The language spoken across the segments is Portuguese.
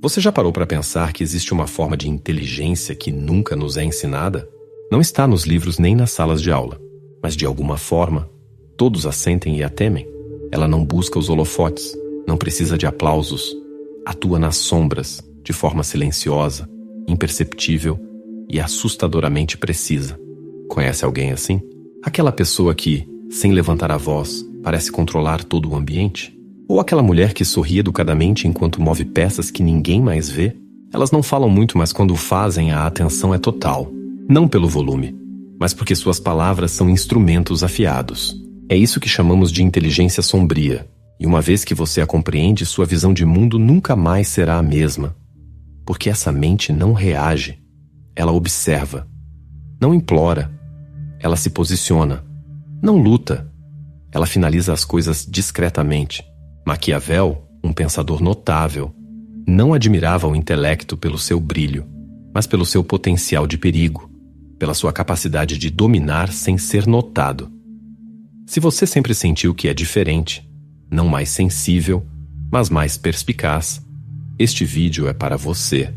Você já parou para pensar que existe uma forma de inteligência que nunca nos é ensinada? Não está nos livros nem nas salas de aula, mas de alguma forma, todos a sentem e a temem. Ela não busca os holofotes, não precisa de aplausos, atua nas sombras, de forma silenciosa, imperceptível e assustadoramente precisa. Conhece alguém assim? Aquela pessoa que, sem levantar a voz, parece controlar todo o ambiente? Ou aquela mulher que sorri educadamente enquanto move peças que ninguém mais vê? Elas não falam muito, mas quando o fazem, a atenção é total. Não pelo volume, mas porque suas palavras são instrumentos afiados. É isso que chamamos de inteligência sombria. E uma vez que você a compreende, sua visão de mundo nunca mais será a mesma. Porque essa mente não reage. Ela observa. Não implora. Ela se posiciona. Não luta. Ela finaliza as coisas discretamente. Maquiavel, um pensador notável, não admirava o intelecto pelo seu brilho, mas pelo seu potencial de perigo, pela sua capacidade de dominar sem ser notado. Se você sempre sentiu que é diferente, não mais sensível, mas mais perspicaz, este vídeo é para você.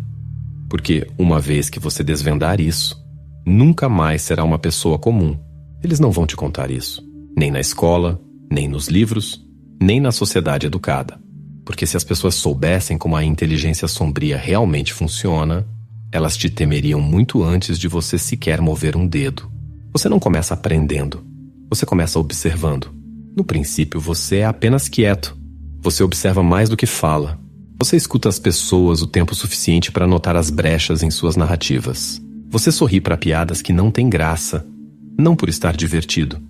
Porque, uma vez que você desvendar isso, nunca mais será uma pessoa comum. Eles não vão te contar isso, nem na escola, nem nos livros, nem na sociedade educada. Porque se as pessoas soubessem como a inteligência sombria realmente funciona, elas te temeriam muito antes de você sequer mover um dedo. Você não começa aprendendo, você começa observando. No princípio, você é apenas quieto. Você observa mais do que fala. Você escuta as pessoas o tempo suficiente para notar as brechas em suas narrativas. Você sorri para piadas que não têm graça, não por estar divertido,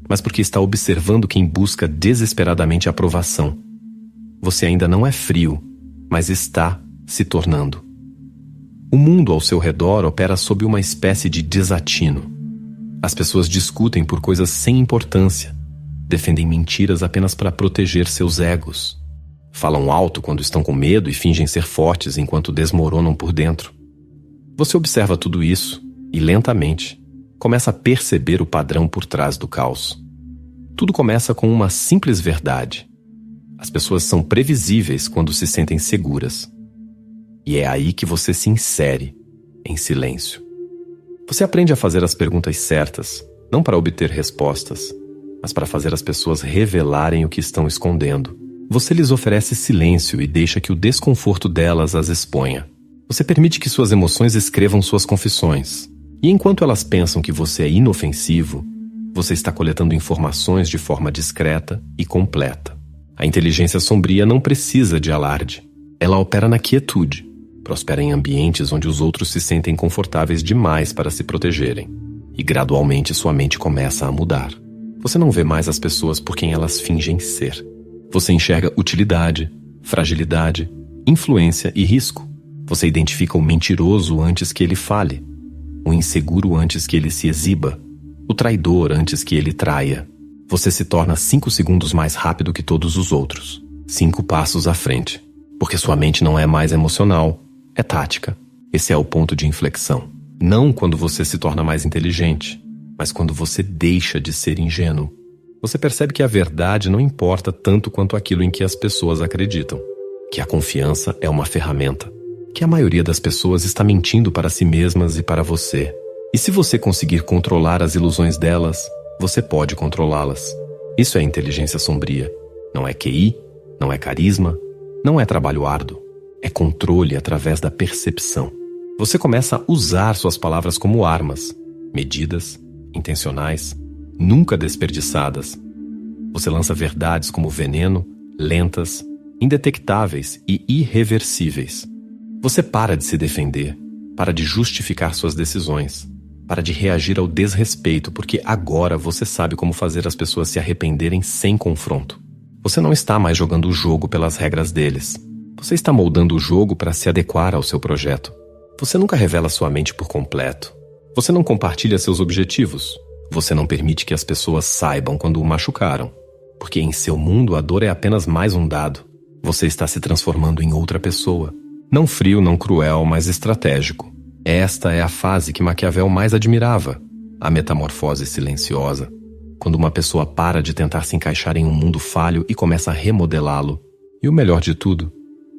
mas porque está observando quem busca desesperadamente aprovação. Você ainda não é frio, mas está se tornando. O mundo ao seu redor opera sob uma espécie de desatino. As pessoas discutem por coisas sem importância, defendem mentiras apenas para proteger seus egos. Falam alto quando estão com medo e fingem ser fortes enquanto desmoronam por dentro. Você observa tudo isso e, lentamente, começa a perceber o padrão por trás do caos. Tudo começa com uma simples verdade. As pessoas são previsíveis quando se sentem seguras. E é aí que você se insere, em silêncio. Você aprende a fazer as perguntas certas, não para obter respostas, mas para fazer as pessoas revelarem o que estão escondendo. Você lhes oferece silêncio e deixa que o desconforto delas as exponha. Você permite que suas emoções escrevam suas confissões. E enquanto elas pensam que você é inofensivo, você está coletando informações de forma discreta e completa. A inteligência sombria não precisa de alarde. Ela opera na quietude. Prospera em ambientes onde os outros se sentem confortáveis demais para se protegerem. E gradualmente sua mente começa a mudar. Você não vê mais as pessoas por quem elas fingem ser. Você enxerga utilidade, fragilidade, influência e risco. Você identifica o mentiroso antes que ele fale, o inseguro antes que ele se exiba, o traidor antes que ele traia. Você se torna 5 segundos mais rápido que todos os outros. 5 passos à frente. Porque sua mente não é mais emocional, é tática. Esse é o ponto de inflexão. Não quando você se torna mais inteligente, mas quando você deixa de ser ingênuo. Você percebe que a verdade não importa tanto quanto aquilo em que as pessoas acreditam. Que a confiança é uma ferramenta. Que a maioria das pessoas está mentindo para si mesmas e para você. E se você conseguir controlar as ilusões delas, você pode controlá-las. Isso é inteligência sombria. Não é QI, não é carisma, não é trabalho árduo. É controle através da percepção. Você começa a usar suas palavras como armas, medidas, intencionais, nunca desperdiçadas. Você lança verdades como veneno, lentas, indetectáveis e irreversíveis. Você para de se defender, para de justificar suas decisões, para de reagir ao desrespeito, porque agora você sabe como fazer as pessoas se arrependerem sem confronto. Você não está mais jogando o jogo pelas regras deles. Você está moldando o jogo para se adequar ao seu projeto. Você nunca revela sua mente por completo. Você não compartilha seus objetivos. Você não permite que as pessoas saibam quando o machucaram. Porque em seu mundo a dor é apenas mais um dado. Você está se transformando em outra pessoa. Não frio, não cruel, mas estratégico. Esta é a fase que Maquiavel mais admirava. A metamorfose silenciosa. Quando uma pessoa para de tentar se encaixar em um mundo falho e começa a remodelá-lo. E o melhor de tudo,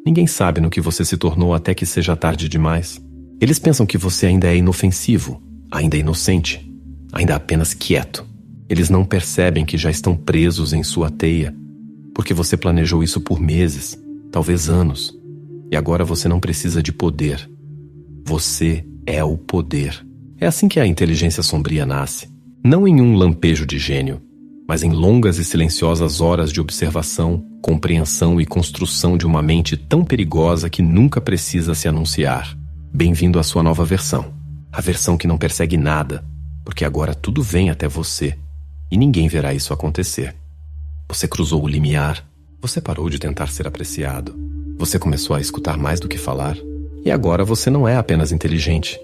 Ninguém sabe no que você se tornou até que seja tarde demais. Eles pensam que você ainda é inofensivo, ainda é inocente, ainda apenas quieto. Eles não percebem que já estão presos em sua teia, porque você planejou isso por meses, talvez anos, e agora você não precisa de poder. Você é o poder. É assim que a inteligência sombria nasce, não em um lampejo de gênio, mas em longas e silenciosas horas de observação, compreensão e construção de uma mente tão perigosa que nunca precisa se anunciar. Bem-vindo à sua nova versão, a versão que não persegue nada, porque agora tudo vem até você, e ninguém verá isso acontecer. Você cruzou o limiar, você parou de tentar ser apreciado, você começou a escutar mais do que falar, e agora você não é apenas inteligente,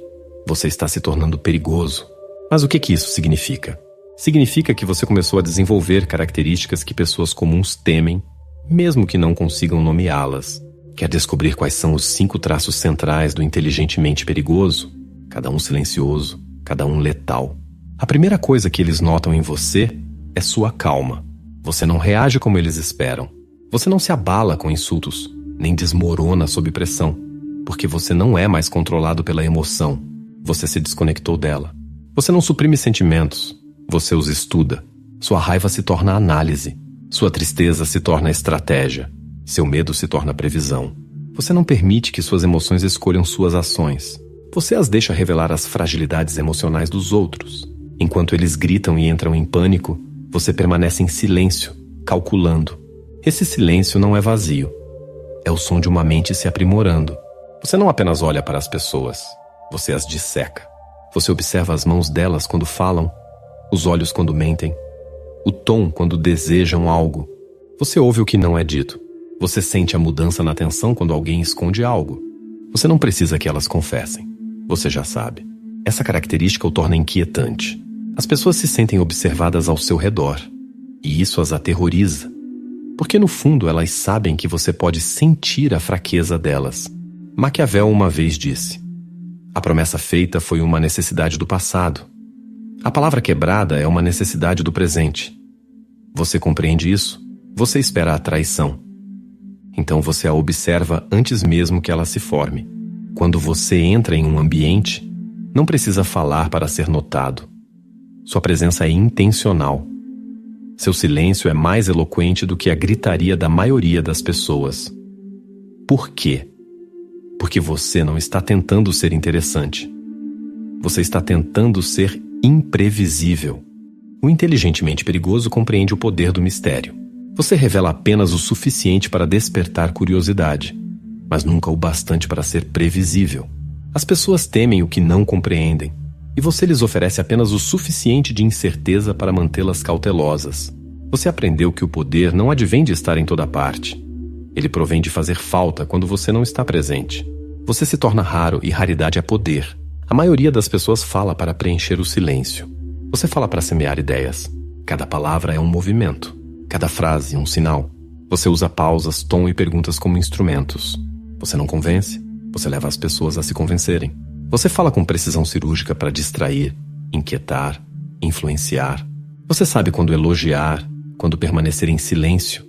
você está se tornando perigoso. Mas o que isso significa? Significa que você começou a desenvolver características que pessoas comuns temem, mesmo que não consigam nomeá-las. Quer descobrir quais são os 5 traços centrais do inteligentemente perigoso? Cada um silencioso, cada um letal. A primeira coisa que eles notam em você é sua calma. Você não reage como eles esperam. Você não se abala com insultos, nem desmorona sob pressão, porque você não é mais controlado pela emoção. Você se desconectou dela. Você não suprime sentimentos. Você os estuda. Sua raiva se torna análise. Sua tristeza se torna estratégia. Seu medo se torna previsão. Você não permite que suas emoções escolham suas ações. Você as deixa revelar as fragilidades emocionais dos outros. Enquanto eles gritam e entram em pânico, você permanece em silêncio, calculando. Esse silêncio não é vazio. É o som de uma mente se aprimorando. Você não apenas olha para as pessoas. Você as disseca. Você observa as mãos delas quando falam, os olhos quando mentem, o tom quando desejam algo. Você ouve o que não é dito. Você sente a mudança na atenção quando alguém esconde algo. Você não precisa que elas confessem. Você já sabe. Essa característica o torna inquietante. As pessoas se sentem observadas ao seu redor. E isso as aterroriza. Porque no fundo elas sabem que você pode sentir a fraqueza delas. Maquiavel uma vez disse: a promessa feita foi uma necessidade do passado. A palavra quebrada é uma necessidade do presente. Você compreende isso? Você espera a traição. Então você a observa antes mesmo que ela se forme. Quando você entra em um ambiente, não precisa falar para ser notado. Sua presença é intencional. Seu silêncio é mais eloquente do que a gritaria da maioria das pessoas. Por quê? Porque você não está tentando ser interessante. Você está tentando ser imprevisível. O inteligentemente perigoso compreende o poder do mistério. Você revela apenas o suficiente para despertar curiosidade, mas nunca o bastante para ser previsível. As pessoas temem o que não compreendem, e você lhes oferece apenas o suficiente de incerteza para mantê-las cautelosas. Você aprendeu que o poder não advém de estar em toda parte. Ele provém de fazer falta quando você não está presente. Você se torna raro e raridade é poder. A maioria das pessoas fala para preencher o silêncio. Você fala para semear ideias. Cada palavra é um movimento. Cada frase um sinal. Você usa pausas, tom e perguntas como instrumentos. Você não convence. Você leva as pessoas a se convencerem. Você fala com precisão cirúrgica para distrair, inquietar, influenciar. Você sabe quando elogiar, quando permanecer em silêncio.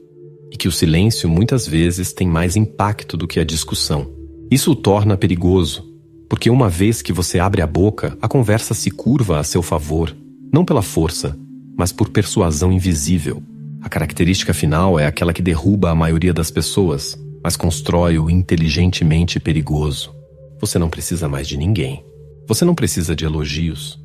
E que o silêncio muitas vezes tem mais impacto do que a discussão. Isso o torna perigoso. Porque uma vez que você abre a boca, a conversa se curva a seu favor, não pela força, mas por persuasão invisível. A característica final é aquela que derruba a maioria das pessoas, mas constrói o inteligentemente perigoso. Você não precisa mais de ninguém. Você não precisa de elogios,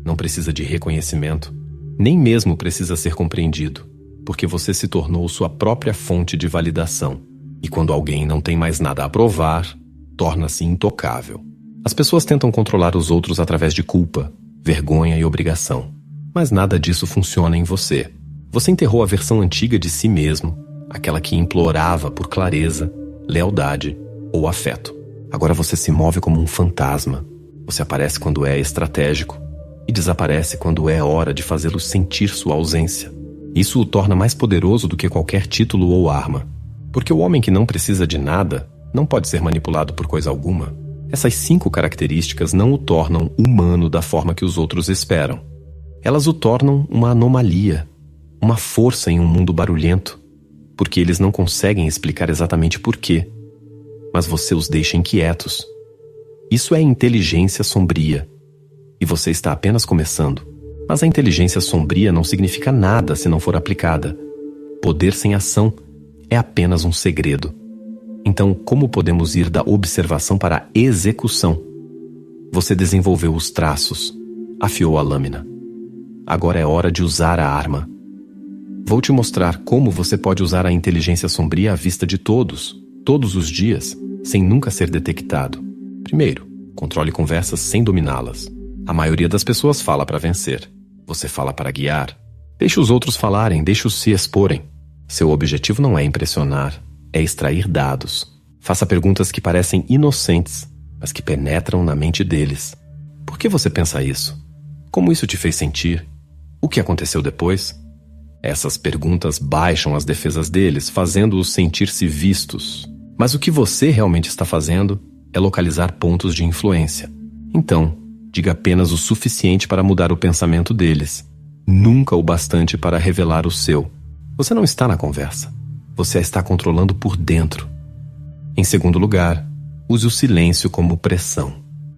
não precisa de reconhecimento, nem mesmo precisa ser compreendido, porque você se tornou sua própria fonte de validação. E quando alguém não tem mais nada a provar, torna-se intocável. As pessoas tentam controlar os outros através de culpa, vergonha e obrigação. Mas nada disso funciona em você. Você enterrou a versão antiga de si mesmo, aquela que implorava por clareza, lealdade ou afeto. Agora você se move como um fantasma. Você aparece quando é estratégico e desaparece quando é hora de fazê-lo sentir sua ausência. Isso o torna mais poderoso do que qualquer título ou arma. Porque o homem que não precisa de nada não pode ser manipulado por coisa alguma. Essas 5 características não o tornam humano da forma que os outros esperam. Elas o tornam uma anomalia, uma força em um mundo barulhento, porque eles não conseguem explicar exatamente por quê, mas você os deixa inquietos. Isso é inteligência sombria. E você está apenas começando. Mas a inteligência sombria não significa nada se não for aplicada. Poder sem ação é apenas um segredo. Então, como podemos ir da observação para a execução? Você desenvolveu os traços, afiou a lâmina. Agora é hora de usar a arma. Vou te mostrar como você pode usar a inteligência sombria à vista de todos os dias, sem nunca ser detectado. Primeiro, controle conversas sem dominá-las. A maioria das pessoas fala para vencer. Você fala para guiar. Deixe os outros falarem, deixe-os se exporem. Seu objetivo não é impressionar, é extrair dados. Faça perguntas que parecem inocentes, mas que penetram na mente deles. Por que você pensa isso? Como isso te fez sentir? O que aconteceu depois? Essas perguntas baixam as defesas deles, fazendo-os sentir-se vistos. Mas o que você realmente está fazendo é localizar pontos de influência. Então, diga apenas o suficiente para mudar o pensamento deles. Nunca o bastante para revelar o seu. Você não está na conversa. Você a está controlando por dentro. Em segundo lugar, use o silêncio como pressão.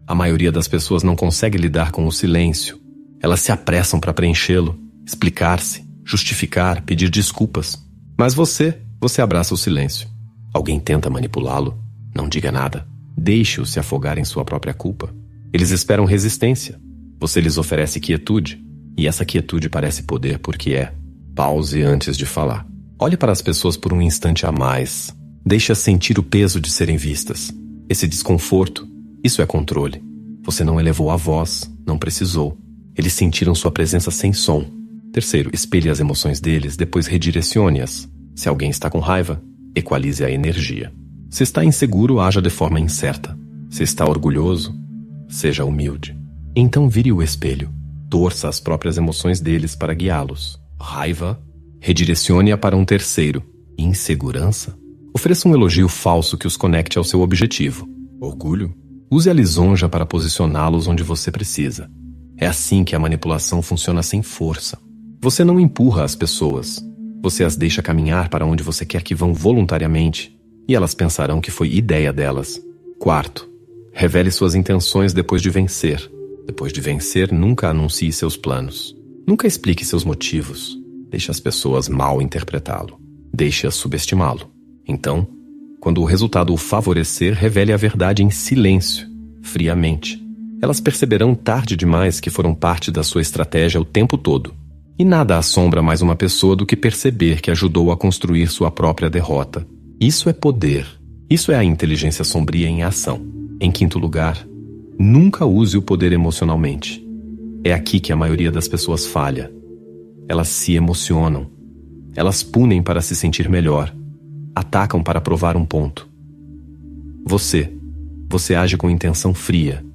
A maioria das pessoas não consegue lidar com o silêncio. Elas se apressam para preenchê-lo, explicar-se, justificar, pedir desculpas. Mas você abraça o silêncio. Alguém tenta manipulá-lo? Não diga nada. Deixe-o se afogar em sua própria culpa. Eles esperam resistência. Você lhes oferece quietude. E essa quietude parece poder porque é. Pause antes de falar. Olhe para as pessoas por um instante a mais. Deixe-as sentir o peso de serem vistas. Esse desconforto, isso é controle. Você não elevou a voz, não precisou. Eles sentiram sua presença sem som. Terceiro, espelhe as emoções deles, depois redirecione-as. Se alguém está com raiva, equalize a energia. Se está inseguro, haja de forma incerta. Se está orgulhoso, seja humilde. Então vire o espelho. Torça as próprias emoções deles para guiá-los. Raiva, redirecione-a para um terceiro. Insegurança, ofereça um elogio falso que os conecte ao seu objetivo. Orgulho, use a lisonja para posicioná-los onde você precisa. É assim que a manipulação funciona sem força. Você não empurra as pessoas. Você as deixa caminhar para onde você quer que vão voluntariamente. E elas pensarão que foi ideia delas. Quarto, revele suas intenções depois de vencer. Depois de vencer, nunca anuncie seus planos. Nunca explique seus motivos. Deixe as pessoas mal interpretá-lo. Deixe-as subestimá-lo. Então, quando o resultado o favorecer, revele a verdade em silêncio, friamente. Elas perceberão tarde demais que foram parte da sua estratégia o tempo todo. E nada assombra mais uma pessoa do que perceber que ajudou a construir sua própria derrota. Isso é poder. Isso é a inteligência sombria em ação. Em quinto lugar, nunca use o poder emocionalmente. É aqui que a maioria das pessoas falha. Elas se emocionam. Elas punem para se sentir melhor. Atacam para provar um ponto. Você age com intenção fria.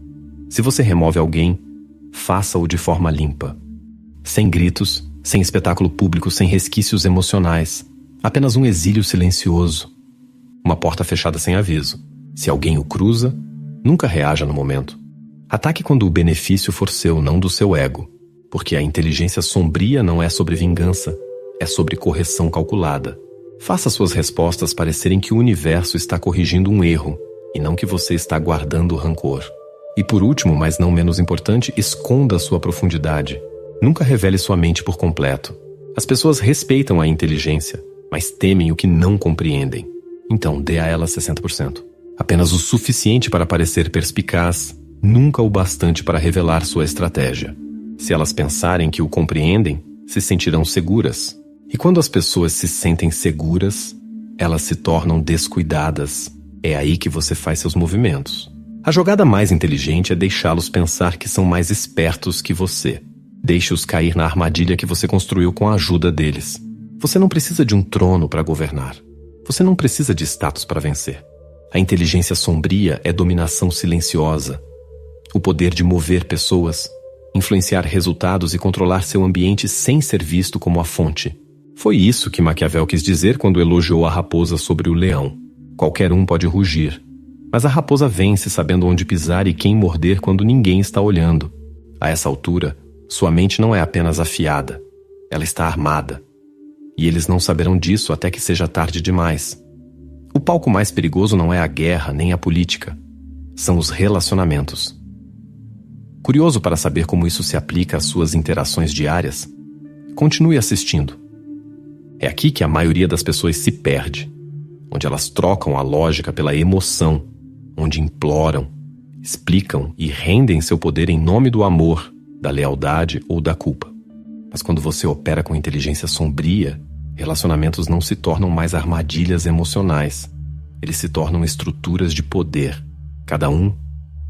Se você remove alguém, faça-o de forma limpa. Sem gritos, sem espetáculo público, sem resquícios emocionais. Apenas um exílio silencioso. Uma porta fechada sem aviso. Se alguém o cruza, nunca reaja no momento. Ataque quando o benefício for seu, não do seu ego. Porque a inteligência sombria não é sobre vingança, é sobre correção calculada. Faça suas respostas parecerem que o universo está corrigindo um erro, e não que você está guardando rancor. E por último, mas não menos importante, esconda sua profundidade. Nunca revele sua mente por completo. As pessoas respeitam a inteligência, mas temem o que não compreendem. Então, dê a elas 60%. Apenas o suficiente para parecer perspicaz, nunca o bastante para revelar sua estratégia. Se elas pensarem que o compreendem, se sentirão seguras. E quando as pessoas se sentem seguras, elas se tornam descuidadas. É aí que você faz seus movimentos. A jogada mais inteligente é deixá-los pensar que são mais espertos que você. Deixe-os cair na armadilha que você construiu com a ajuda deles. Você não precisa de um trono para governar. Você não precisa de status para vencer. A inteligência sombria é dominação silenciosa. O poder de mover pessoas, influenciar resultados e controlar seu ambiente sem ser visto como a fonte. Foi isso que Maquiavel quis dizer quando elogiou a raposa sobre o leão. Qualquer um pode rugir, mas a raposa vence sabendo onde pisar e quem morder quando ninguém está olhando. A essa altura, sua mente não é apenas afiada, ela está armada. E eles não saberão disso até que seja tarde demais. O palco mais perigoso não é a guerra nem a política. São os relacionamentos. Curioso para saber como isso se aplica às suas interações diárias? Continue assistindo. É aqui que a maioria das pessoas se perde, onde elas trocam a lógica pela emoção, onde imploram, explicam e rendem seu poder em nome do amor, da lealdade ou da culpa. Mas quando você opera com inteligência sombria, relacionamentos não se tornam mais armadilhas emocionais. Eles se tornam estruturas de poder, cada um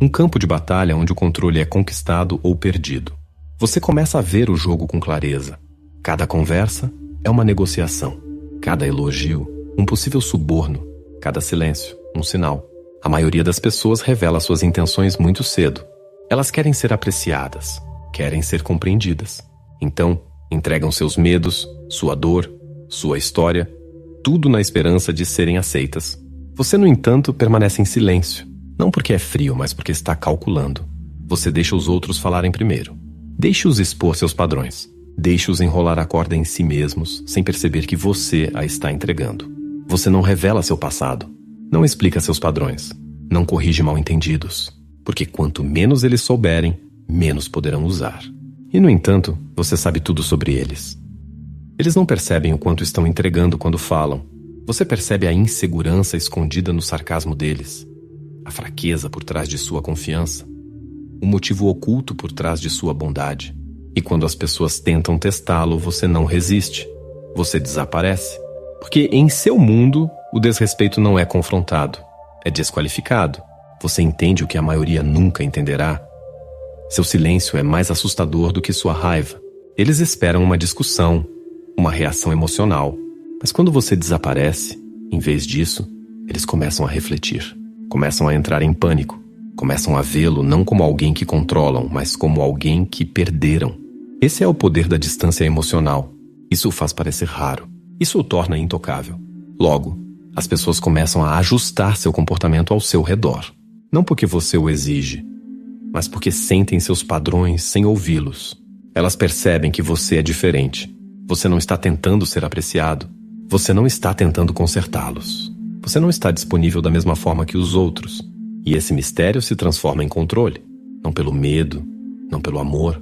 campo de batalha onde o controle é conquistado ou perdido. Você começa a ver o jogo com clareza. Cada conversa é uma negociação. Cada elogio, um possível suborno. Cada silêncio, um sinal. A maioria das pessoas revela suas intenções muito cedo. Elas querem ser apreciadas, querem ser compreendidas. Então, entregam seus medos, sua dor, sua história, tudo na esperança de serem aceitas. Você, no entanto, permanece em silêncio. Não porque é frio, mas porque está calculando. Você deixa os outros falarem primeiro. Deixe-os expor seus padrões. Deixe-os enrolar a corda em si mesmos, sem perceber que você a está entregando. Você não revela seu passado. Não explica seus padrões. Não corrige mal-entendidos. Porque quanto menos eles souberem, menos poderão usar. E, no entanto, você sabe tudo sobre eles. Eles não percebem o quanto estão entregando quando falam. Você percebe a insegurança escondida no sarcasmo deles, a fraqueza por trás de sua confiança, o motivo oculto por trás de sua bondade. E quando as pessoas tentam testá-lo, você não resiste. Você desaparece. Porque em seu mundo, o desrespeito não é confrontado, é desqualificado. Você entende o que a maioria nunca entenderá. Seu silêncio é mais assustador do que sua raiva. Eles esperam uma discussão, uma reação emocional. Mas quando você desaparece, em vez disso, eles começam a refletir. Começam a entrar em pânico. Começam a vê-lo não como alguém que controlam, mas como alguém que perderam. Esse é o poder da distância emocional. Isso o faz parecer raro. Isso o torna intocável. Logo, as pessoas começam a ajustar seu comportamento ao seu redor. Não porque você o exige, mas porque sentem seus padrões sem ouvi-los. Elas percebem que você é diferente. Você não está tentando ser apreciado. Você não está tentando consertá-los. Você não está disponível da mesma forma que os outros. E esse mistério se transforma em controle. Não pelo medo, não pelo amor,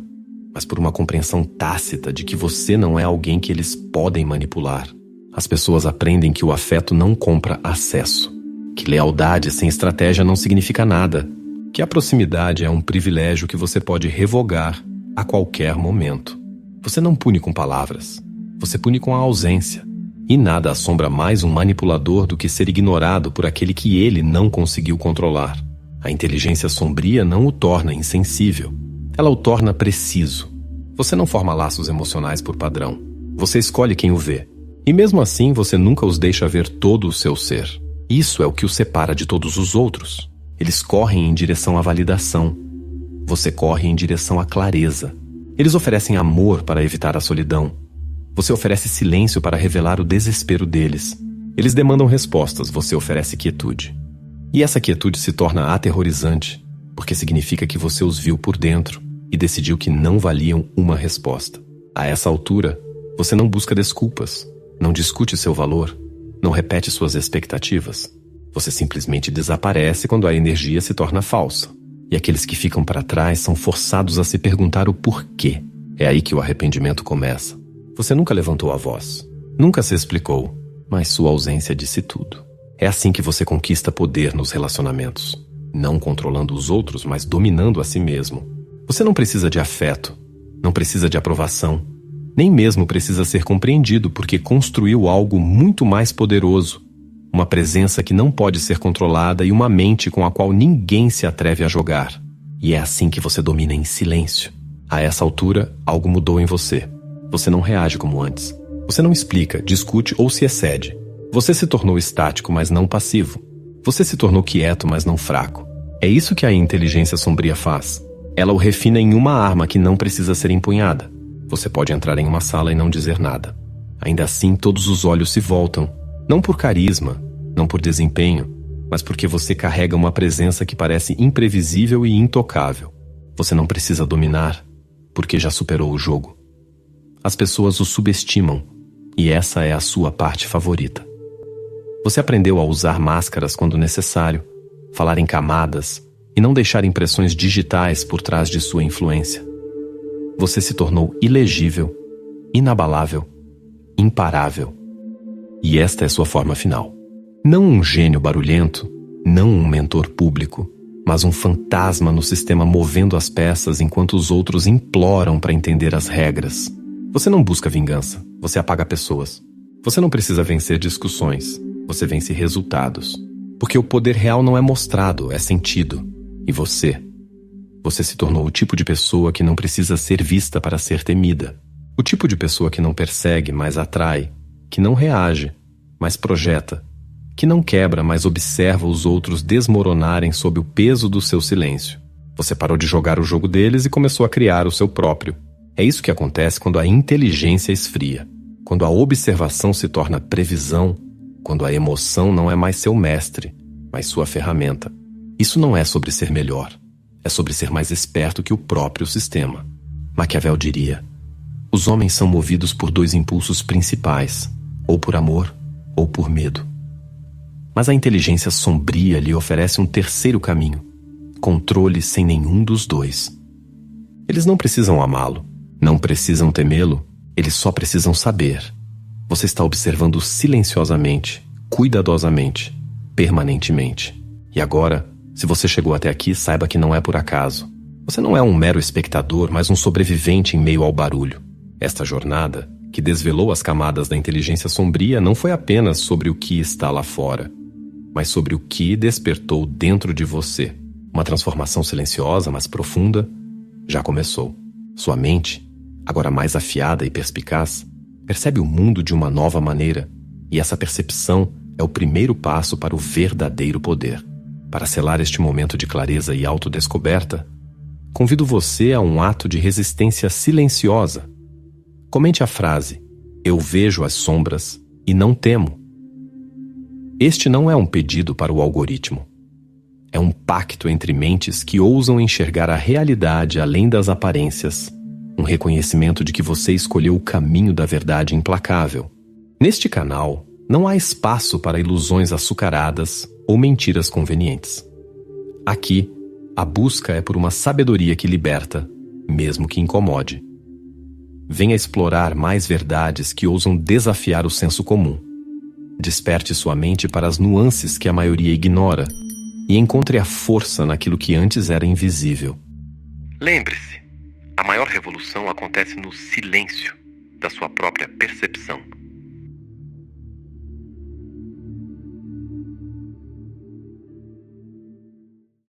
mas por uma compreensão tácita de que você não é alguém que eles podem manipular. As pessoas aprendem que o afeto não compra acesso, que lealdade sem estratégia não significa nada, que a proximidade é um privilégio que você pode revogar a qualquer momento. Você não pune com palavras, você pune com a ausência. E nada assombra mais um manipulador do que ser ignorado por aquele que ele não conseguiu controlar. A inteligência sombria não o torna insensível. Ela o torna preciso. Você não forma laços emocionais por padrão. Você escolhe quem o vê. E mesmo assim, você nunca os deixa ver todo o seu ser. Isso é o que os separa de todos os outros. Eles correm em direção à validação. Você corre em direção à clareza. Eles oferecem amor para evitar a solidão. Você oferece silêncio para revelar o desespero deles. Eles demandam respostas, você oferece quietude. E essa quietude se torna aterrorizante, porque significa que você os viu por dentro e decidiu que não valiam uma resposta. A essa altura, você não busca desculpas, não discute seu valor, não repete suas expectativas. Você simplesmente desaparece quando a energia se torna falsa. E aqueles que ficam para trás são forçados a se perguntar o porquê. É aí que o arrependimento começa. Você nunca levantou a voz, nunca se explicou, mas sua ausência disse tudo. É assim que você conquista poder nos relacionamentos, não controlando os outros, mas dominando a si mesmo. Você não precisa de afeto, não precisa de aprovação, nem mesmo precisa ser compreendido porque construiu algo muito mais poderoso, uma presença que não pode ser controlada e uma mente com a qual ninguém se atreve a jogar. E é assim que você domina em silêncio. A essa altura, algo mudou em você. Você não reage como antes. Você não explica, discute ou se excede. Você se tornou estático, mas não passivo. Você se tornou quieto, mas não fraco. É isso que a inteligência sombria faz. Ela o refina em uma arma que não precisa ser empunhada. Você pode entrar em uma sala e não dizer nada. Ainda assim, todos os olhos se voltam. Não por carisma, não por desempenho, mas porque você carrega uma presença que parece imprevisível e intocável. Você não precisa dominar, porque já superou o jogo. As pessoas o subestimam, e essa é a sua parte favorita. Você aprendeu a usar máscaras quando necessário, falar em camadas e não deixar impressões digitais por trás de sua influência. Você se tornou ilegível, inabalável, imparável. E esta é sua forma final. Não um gênio barulhento, não um mentor público, mas um fantasma no sistema movendo as peças enquanto os outros imploram para entender as regras. Você não busca vingança, você apaga pessoas. Você não precisa vencer discussões, você vence resultados. Porque o poder real não é mostrado, é sentido. E você se tornou o tipo de pessoa que não precisa ser vista para ser temida. O tipo de pessoa que não persegue, mas atrai, que não reage, mas projeta, que não quebra, mas observa os outros desmoronarem sob o peso do seu silêncio. Você parou de jogar o jogo deles e começou a criar o seu próprio. É isso que acontece quando a inteligência esfria, quando a observação se torna previsão, quando a emoção não é mais seu mestre, mas sua ferramenta. Isso não é sobre ser melhor, é sobre ser mais esperto que o próprio sistema. Maquiavel diria: os homens são movidos por dois impulsos principais, ou por amor, ou por medo. Mas a inteligência sombria lhe oferece um terceiro caminho: controle sem nenhum dos dois. Eles não precisam amá-lo, não precisam temê-lo, eles só precisam saber. Você está observando silenciosamente, cuidadosamente, permanentemente. E agora, se você chegou até aqui, saiba que não é por acaso. Você não é um mero espectador, mas um sobrevivente em meio ao barulho. Esta jornada, que desvelou as camadas da inteligência sombria, não foi apenas sobre o que está lá fora, mas sobre o que despertou dentro de você. Uma transformação silenciosa, mas profunda, já começou. Sua mente, agora mais afiada e perspicaz, percebe o mundo de uma nova maneira, e essa percepção é o primeiro passo para o verdadeiro poder. Para selar este momento de clareza e autodescoberta, convido você a um ato de resistência silenciosa. Comente a frase: eu vejo as sombras e não temo. Este não é um pedido para o algoritmo. É um pacto entre mentes que ousam enxergar a realidade além das aparências. Um reconhecimento de que você escolheu o caminho da verdade implacável. Neste canal, não há espaço para ilusões açucaradas ou mentiras convenientes. Aqui, a busca é por uma sabedoria que liberta, mesmo que incomode. Venha explorar mais verdades que ousam desafiar o senso comum. Desperte sua mente para as nuances que a maioria ignora e encontre a força naquilo que antes era invisível. Lembre-se, a maior revolução acontece no silêncio da sua própria percepção.